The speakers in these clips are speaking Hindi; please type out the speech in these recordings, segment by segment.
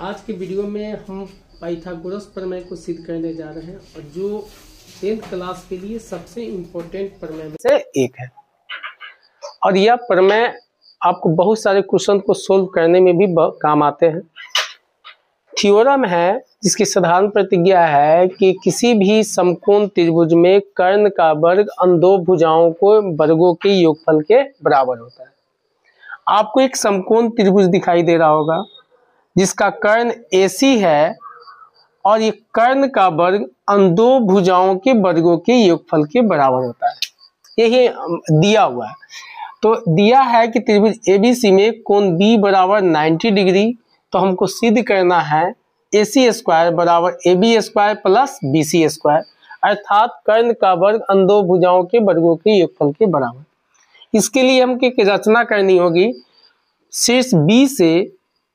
आज के वीडियो में हम पाइथागोरस प्रमेय को सिद्ध करने जा रहे हैं और जो 10th क्लास के लिए सबसे इम्पोर्टेंट प्रमेय में से एक है। और यह प्रमेय आपको बहुत सारे क्वेश्चन को सोल्व करने में भी काम आते हैं। थ्योरम है जिसकी साधारण प्रतिज्ञा है कि किसी भी समकोण त्रिभुज में कर्ण का वर्ग अन्य दो भुजाओं को वर्गों के योगफल के बराबर होता है। आपको एक समकोण त्रिभुज दिखाई दे रहा होगा जिसका कर्ण AC है और ये कर्ण का वर्ग अन्य दो भुजाओं के वर्गों के योगफल के बराबर होता है। यही दिया हुआ है। तो दिया है कि त्रिभुज ABC में कोण B बराबर 90 डिग्री, तो हमको सिद्ध करना है AC स्क्वायर बराबर AB square plus BC square, अर्थात कर्ण का वर्ग अन्य दो भुजाओं के वर्गों के योगफल के बराबर। इसके लिए हमको एक रचना करनी होगी। शीर्ष B से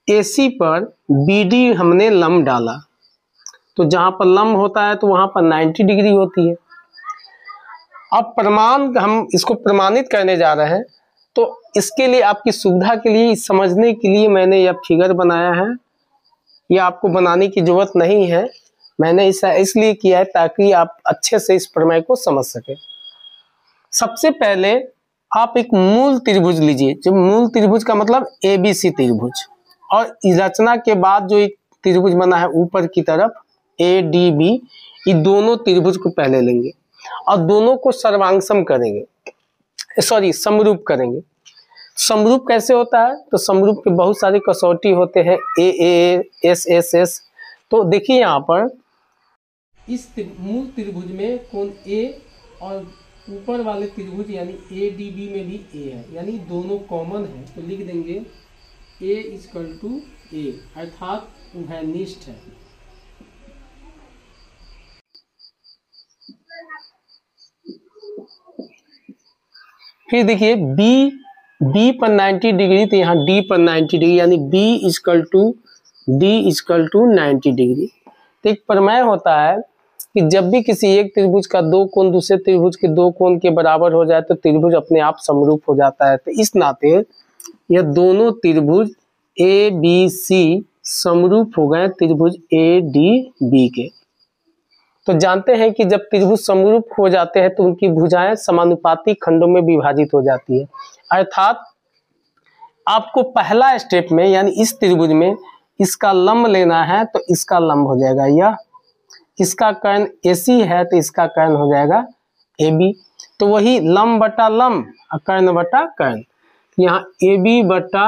AC पर BD हमने लंब डाला, तो जहां पर लंब होता है तो वहां पर 90 डिग्री होती है। अब प्रमाण हम इसको प्रमाणित करने जा रहे हैं, तो इसके लिए आपकी सुविधा के लिए समझने के लिए मैंने यह फिगर बनाया है। यह आपको बनाने की जरूरत नहीं है, मैंने इसे इसलिए किया है ताकि आप अच्छे से इस प्रमेय को समझ सके। सबसे पहले आप एक मूल त्रिभुज लीजिए, जो मूल त्रिभुज का मतलब ABC त्रिभुज, और इस रचना के बाद जो एक त्रिभुज बना है ऊपर की तरफ ADB, ये दोनों त्रिभुज को पहले लेंगे और दोनों को सर्वांगसम करेंगे, समरूप करेंगे। समरूप कैसे होता है? तो समरूप के बहुत सारे कसौटी होते हैं, AA, SSS। तो देखिए यहाँ पर इस मूल त्रिभुज में कोण A और ऊपर वाले त्रिभुज यानी ADB में भी A है, यानी दोनों कॉमन है। तो लिख देंगे A = A, अर्थात उभयनिष्ठ है। फिर देखिए B पर 90 डिग्री, तो यहाँ D पर 90 डिग्री, यानी B = 90 डिग्री। तो एक प्रमेय होता है कि जब भी किसी एक त्रिभुज का दो कोण दूसरे त्रिभुज के दो कोण के बराबर हो जाए तो त्रिभुज अपने आप समरूप हो जाता है। तो इस नाते यह दोनों त्रिभुज ABC समरूप हो गए त्रिभुज ADB के। तो जानते हैं कि जब त्रिभुज समरूप हो जाते हैं तो उनकी भुजाएं समानुपाती खंडों में विभाजित हो जाती है। अर्थात आपको पहला स्टेप में यानी इस त्रिभुज में इसका लंब लेना है, तो इसका लंब हो जाएगा यह, इसका कर्ण AC है तो इसका कर्ण हो जाएगा AB। तो वही लंब बटा लंब और कर्ण बटा कर्ण, यहाँ AB बटा